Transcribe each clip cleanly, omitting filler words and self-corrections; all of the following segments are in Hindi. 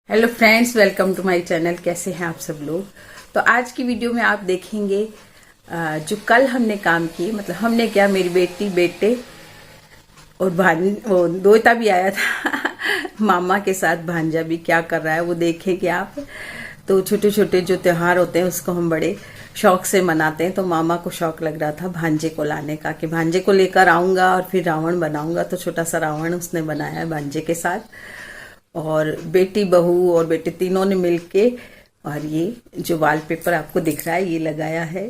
Hello friends, welcome to my channel. कैसे हैं आप सब लोग। तो आज की वीडियो में आप देखेंगे जो कल हमने काम किए, मतलब हमने क्या, मेरी बेटी, बेटे और वो दोता भी आया था मामा के साथ भांजा भी क्या कर रहा है वो देखेंगे आप। तो छोटे छोटे जो त्योहार होते हैं उसको हम बड़े शौक से मनाते हैं। तो मामा को शौक लग रहा था भांजे को लाने का कि भांजे को लेकर आऊंगा और फिर रावण बनाऊंगा। तो छोटा सा रावण उसने बनाया है भांजे के साथ, और बेटी, बहू और बेटे तीनों ने मिलके, और ये जो वॉलपेपर आपको दिख रहा है ये लगाया है।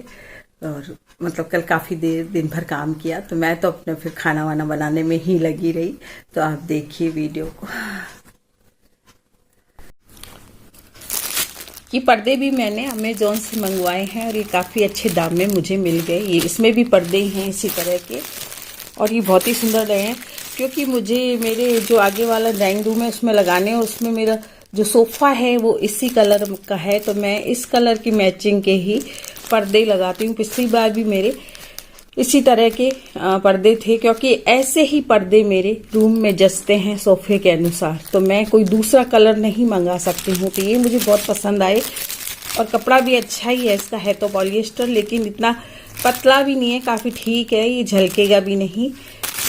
और मतलब कल काफी देर दिन भर काम किया। तो मैं तो अपने फिर खाना वाना बनाने में ही लगी रही। तो आप देखिए वीडियो को। ये पर्दे भी मैंने अमेजोन से मंगवाए हैं और ये काफी अच्छे दाम में मुझे मिल गए। ये इसमें भी पर्दे हैं इसी तरह के, और ये बहुत ही सुंदर रहे हैं क्योंकि मुझे मेरे जो आगे वाला ड्राइंग रूम है उसमें लगाने हैं। उसमें मेरा जो सोफा है वो इसी कलर का है, तो मैं इस कलर की मैचिंग के ही पर्दे लगाती हूँ। पिछली बार भी मेरे इसी तरह के पर्दे थे, क्योंकि ऐसे ही पर्दे मेरे रूम में जचते हैं सोफे के अनुसार। तो मैं कोई दूसरा कलर नहीं मंगा सकती हूँ। तो ये मुझे बहुत पसंद आए, और कपड़ा भी अच्छा ही है इसका। है तो पॉलिएस्टर, लेकिन इतना पतला भी नहीं है, काफ़ी ठीक है। ये झलकेगा भी नहीं।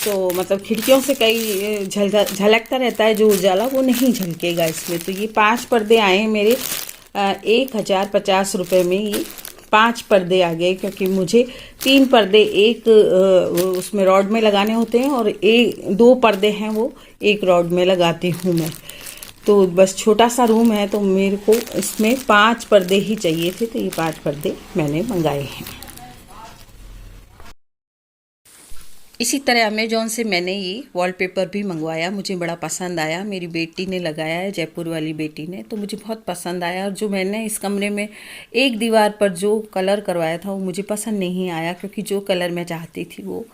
तो मतलब खिड़कियों से कई झलकता रहता है जो उजाला, वो नहीं झलकेगा इसमें। तो ये 5 पर्दे आए हैं मेरे 1050 रुपये में। ये 5 पर्दे आ गए, क्योंकि मुझे 3 पर्दे एक उसमें रॉड में लगाने होते हैं, और 2 पर्दे हैं वो एक रॉड में लगाती हूँ मैं। तो बस छोटा सा रूम है, तो मेरे को इसमें 5 पर्दे ही चाहिए थे। तो ये 5 पर्दे मैंने मंगाए हैं। इसी तरह अमेजोन से मैंने ये वॉलपेपर भी मंगवाया, मुझे बड़ा पसंद आया। मेरी बेटी ने लगाया है, जयपुर वाली बेटी ने, तो मुझे बहुत पसंद आया। और जो मैंने इस कमरे में एक दीवार पर जो कलर करवाया था वो मुझे पसंद नहीं आया, क्योंकि जो कलर मैं चाहती थी वो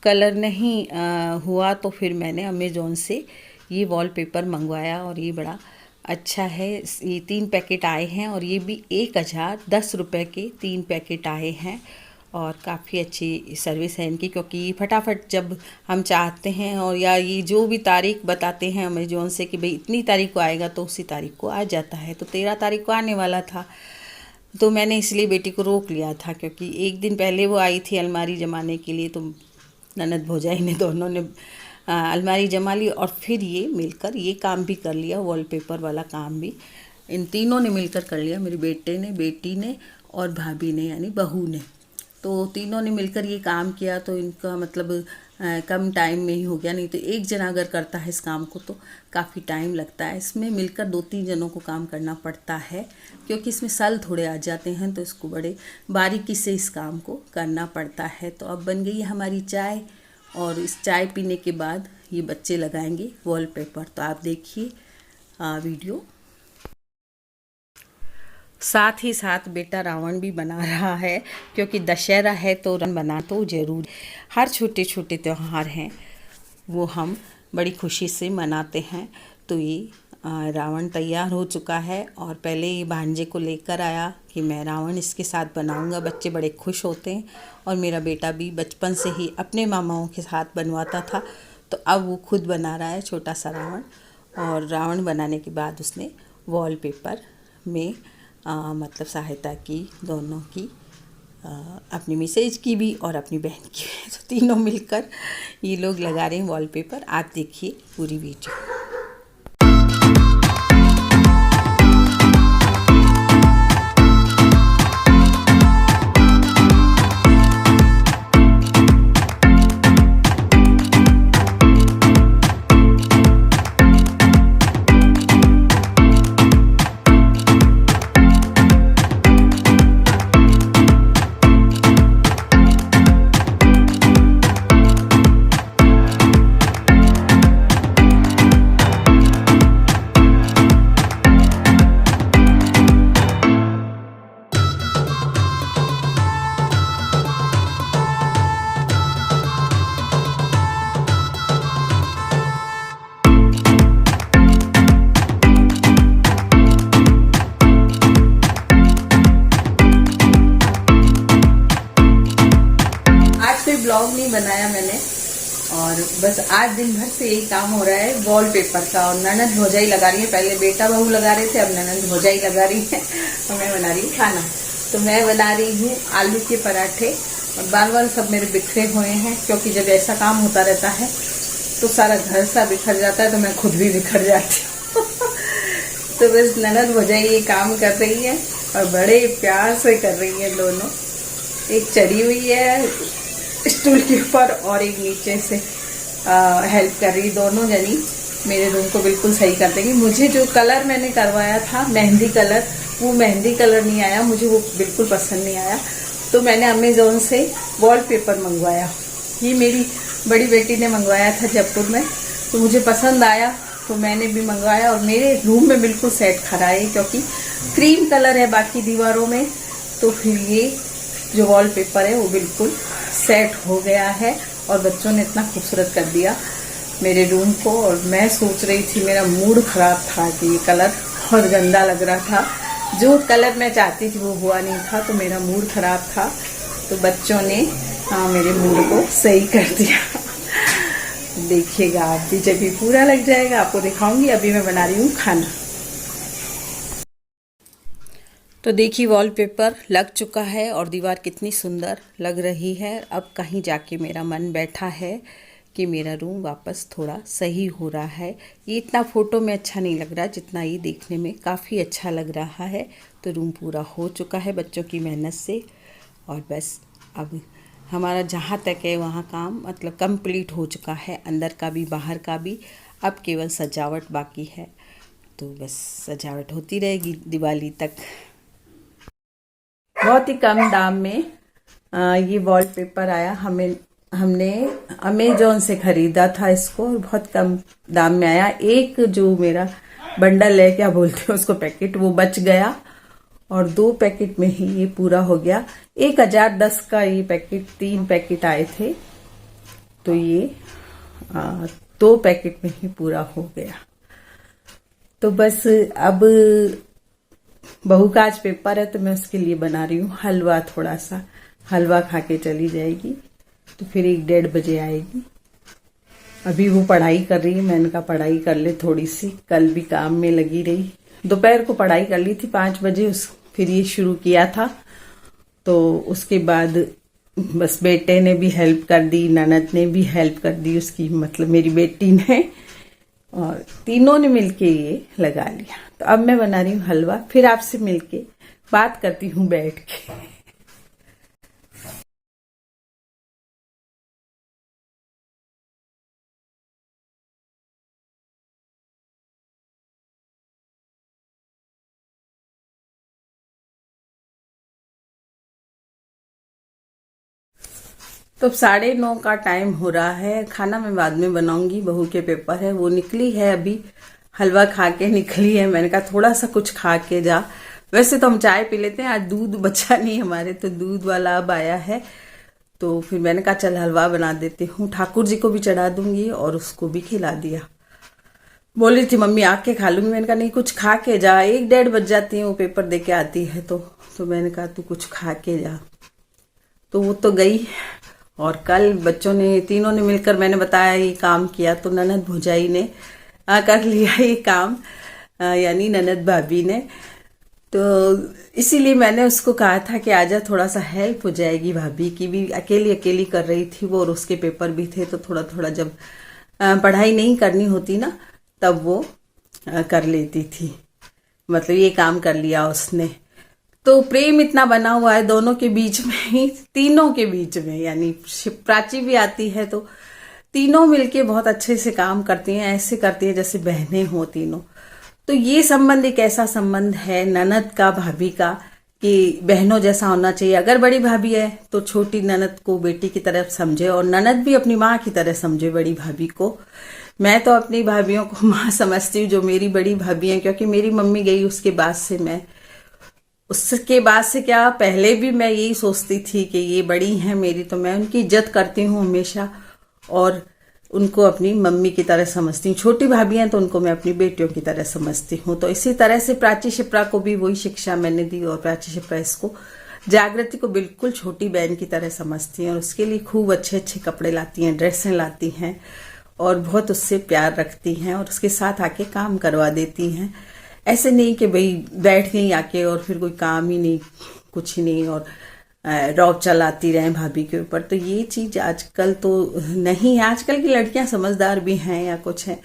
कलर नहीं हुआ। तो फिर मैंने अमेजोन से ये वॉलपेपर मंगवाया, और ये बड़ा अच्छा है। ये 3 पैकेट आए हैं, और ये भी 1010 रुपये के 3 पैकेट आए हैं। और काफ़ी अच्छी सर्विस है इनकी, क्योंकि फटाफट जब हम चाहते हैं, और या ये जो भी तारीख बताते हैं अमेजोन से कि भाई इतनी तारीख को आएगा, तो उसी तारीख को आ जाता है। तो 13 तारीख को आने वाला था, तो मैंने इसलिए बेटी को रोक लिया था, क्योंकि एक दिन पहले वो आई थी अलमारी जमाने के लिए। तो ननद भौजाई ने दोनों ने अलमारी जमा ली, और फिर ये मिलकर ये काम भी कर लिया, वॉलपेपर वाला काम भी इन तीनों ने मिलकर कर लिया। मेरे बेटे ने, बेटी ने और भाभी ने, यानी बहू ने। तो तीनों ने मिलकर ये काम किया। तो इनका मतलब कम टाइम में ही हो गया। नहीं तो एक जना अगर करता है इस काम को तो काफ़ी टाइम लगता है। इसमें मिलकर 2-3 जनों को काम करना पड़ता है, क्योंकि इसमें सल थोड़े आ जाते हैं, तो इसको बड़े बारीकी से इस काम को करना पड़ता है। तो अब बन गई है हमारी चाय, और इस चाय पीने के बाद ये बच्चे लगाएंगे वॉलपेपर। तो आप देखिए वीडियो। साथ ही साथ बेटा रावण भी बना रहा है, क्योंकि दशहरा है तो रावण बना तो जरूर। हर छोटे छोटे त्यौहार हैं वो हम बड़ी खुशी से मनाते हैं। तो ये रावण तैयार हो चुका है, और पहले ये भांजे को लेकर आया कि मैं रावण इसके साथ बनाऊंगा। बच्चे बड़े खुश होते हैं, और मेरा बेटा भी बचपन से ही अपने मामाओं के साथ बनवाता था। तो अब वो खुद बना रहा है छोटा सा रावण। और रावण बनाने के बाद उसने वॉलपेपर में मतलब सहायता की, दोनों की, अपनी मिसेज की भी और अपनी बहन की भी। तो तीनों मिलकर ये लोग लगा रहे हैं वॉलपेपर। आप देखिए पूरी वीडियो। ब्लॉग नहीं बनाया मैंने, और बस आज दिन भर से यही काम हो रहा है वॉलपेपर का। और ननद भौजाई लगा रही है, पहले बेटा बहू लगा रहे थे, अब ननद भौजाई लगा रही है। तो मैं बना रही हूँ खाना। तो मैं बना रही हूँ आलू के पराठे। और बाल बाल सब मेरे बिखरे हुए हैं, क्योंकि जब ऐसा काम होता रहता है तो सारा घर सा बिखर जाता है, तो मैं खुद भी बिखर जाती हूँ। तो बस ननद भौजाई ये काम कर रही है और बड़े प्यार से कर रही है दोनों। एक चढ़ी हुई है स्टूल के ऊपर और एक नीचे से हेल्प कर रही। दोनों जनी मेरे रूम को बिल्कुल सही कर देंगी। मुझे जो कलर मैंने करवाया था मेहंदी कलर, वो मेहंदी कलर नहीं आया, मुझे वो बिल्कुल पसंद नहीं आया। तो मैंने अमेज़ॉन से वॉलपेपर मंगवाया। ये मेरी बड़ी बेटी ने मंगवाया था जयपुर में, तो मुझे पसंद आया तो मैंने भी मंगवाया और मेरे रूम में बिल्कुल सेट खड़ा है, क्योंकि क्रीम कलर है बाकी दीवारों में। तो फिर ये जो वॉलपेपर है वो बिल्कुल सेट हो गया है और बच्चों ने इतना खूबसूरत कर दिया मेरे रूम को। और मैं सोच रही थी, मेरा मूड खराब था कि ये कलर बहुत गंदा लग रहा था, जो कलर मैं चाहती थी वो हुआ नहीं था, तो मेरा मूड खराब था। तो बच्चों ने मेरे मूड को सही कर दिया। देखिएगा आप भी, जब भी पूरा लग जाएगा आपको दिखाऊंगी। अभी मैं बना रही हूँ खाना। तो देखिए वॉलपेपर लग चुका है और दीवार कितनी सुंदर लग रही है। अब कहीं जाके मेरा मन बैठा है कि मेरा रूम वापस थोड़ा सही हो रहा है। ये इतना फ़ोटो में अच्छा नहीं लग रहा, जितना ये देखने में काफ़ी अच्छा लग रहा है। तो रूम पूरा हो चुका है बच्चों की मेहनत से। और बस अब हमारा जहाँ तक है वहाँ काम मतलब कंप्लीट हो चुका है, अंदर का भी बाहर का भी। अब केवल सजावट बाकी है, तो बस सजावट होती रहेगी दिवाली तक। बहुत ही कम दाम में ये वॉलपेपर आया। हमने अमेज़ॉन से ख़रीदा था इसको और बहुत कम दाम में आया। एक जो मेरा बंडल है, क्या बोलते हैं उसको, पैकेट, वो बच गया और 2 पैकेट में ही ये पूरा हो गया। 1010 का ये पैकेट, 3 पैकेट आए थे, तो ये 2 पैकेट में ही पूरा हो गया। तो बस अब बहू का आज पेपर है, तो मैं उसके लिए बना रही हूँ हलवा। थोड़ा सा हलवा खा के चली जाएगी, तो फिर 1-1:30 बजे आएगी। अभी वो पढ़ाई कर रही है, मैंने कहा पढ़ाई कर ले थोड़ी सी, कल भी काम में लगी रही। दोपहर को पढ़ाई कर ली थी 5 बजे, फिर ये शुरू किया था। तो उसके बाद बस बेटे ने भी हेल्प कर दी, ननद ने भी हेल्प कर दी उसकी, मतलब मेरी बेटी ने, और तीनों ने मिलके ये लगा लिया। तो अब मैं बना रही हूँ हलवा, फिर आपसे मिलके बात करती हूँ बैठ के। तो 9:30 का टाइम हो रहा है। खाना मैं बाद में बनाऊंगी, बहू के पेपर है, वो निकली है अभी, हलवा खा के निकली है। मैंने कहा थोड़ा सा कुछ खा के जा। वैसे तो हम चाय पी लेते हैं, आज दूध बचा नहीं हमारे, तो दूध वाला अब आया है। तो फिर मैंने कहा चल हलवा बना देती हूँ, ठाकुर जी को भी चढ़ा दूंगी और उसको भी खिला दिया। बोली थी मम्मी आके खा लूंगी, मैंने कहा नहीं कुछ खा के जा, 1-1:30 बज जाती है वो पेपर दे के आती है। तो मैंने कहा तू कुछ खा के जा। तो वो तो गई। और कल बच्चों ने, तीनों ने मिलकर, मैंने बताया ये काम किया, तो ननद भौजाई ने कर लिया ये काम, यानी ननद भाभी ने। तो इसीलिए मैंने उसको कहा था कि आजा, थोड़ा सा हेल्प हो जाएगी, भाभी की भी अकेली अकेली कर रही थी वो, और उसके पेपर भी थे, तो थोड़ा थोड़ा जब पढ़ाई नहीं करनी होती ना, तब वो कर लेती थी। मतलब ये काम कर लिया उसने। तो प्रेम इतना बना हुआ है दोनों के बीच में ही, तीनों के बीच में, यानी प्राची भी आती है तो तीनों मिलके बहुत अच्छे से काम करती हैं, ऐसे करती हैं जैसे बहनें हो तीनों। तो ये संबंध एक ऐसा संबंध है ननद का भाभी का कि बहनों जैसा होना चाहिए। अगर बड़ी भाभी है तो छोटी ननद को बेटी की तरफ समझे, और ननद भी अपनी माँ की तरह समझे बड़ी भाभी को। मैं तो अपनी भाभीियों को माँ समझती हूँ, जो मेरी बड़ी भाभी हैं, क्योंकि मेरी मम्मी गई उसके बाद से मैं, उसके बाद से क्या, पहले भी मैं यही सोचती थी कि ये बड़ी हैं मेरी, तो मैं उनकी इज्जत करती हूँ हमेशा और उनको अपनी मम्मी की तरह समझती हूँ। छोटी भाभी हैं तो उनको मैं अपनी बेटियों की तरह समझती हूँ। तो इसी तरह से प्राची शिप्रा को भी वही शिक्षा मैंने दी और प्राची शिप्रा इसको जागृति को बिल्कुल छोटी बहन की तरह समझती हैं और उसके लिए खूब अच्छे अच्छे कपड़े लाती हैं, ड्रेसें लाती हैं और बहुत उससे प्यार रखती हैं और उसके साथ आके काम करवा देती हैं। ऐसे नहीं कि भाई बैठ गई आके और फिर कोई काम ही नहीं, कुछ ही नहीं, और रौब चलाती रहें भाभी के ऊपर। तो ये चीज आजकल तो नहीं है। आजकल की लड़कियां समझदार भी हैं या कुछ है,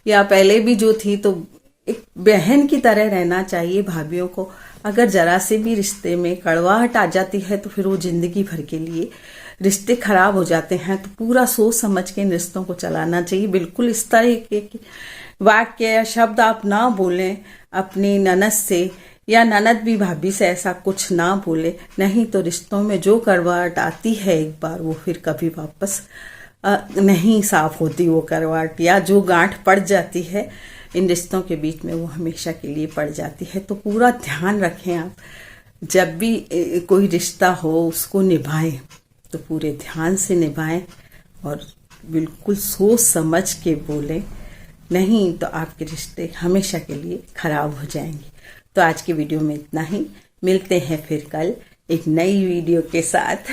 या पहले भी जो थी, तो एक बहन की तरह रहना चाहिए भाभीियों को। अगर जरा से भी रिश्ते में कड़वाहट आ जाती है तो फिर वो जिंदगी भर के लिए रिश्ते खराब हो जाते हैं। तो पूरा सोच समझ के इन रिश्तों को चलाना चाहिए। बिल्कुल इस तरह के वाक्य या शब्द आप ना बोलें अपनी ननद से, या ननद भी भाभी से ऐसा कुछ ना बोले, नहीं तो रिश्तों में जो करवाहट आती है एक बार, वो फिर कभी वापस नहीं साफ होती वो करवाहट, या जो गांठ पड़ जाती है इन रिश्तों के बीच में वो हमेशा के लिए पड़ जाती है। तो पूरा ध्यान रखें आप, जब भी कोई रिश्ता हो उसको निभाएं तो पूरे ध्यान से निभाएं और बिल्कुल सोच समझ के बोलें, नहीं तो आपके रिश्ते हमेशा के लिए खराब हो जाएंगे। तो आज की वीडियो में इतना ही, मिलते हैं फिर कल एक नई वीडियो के साथ।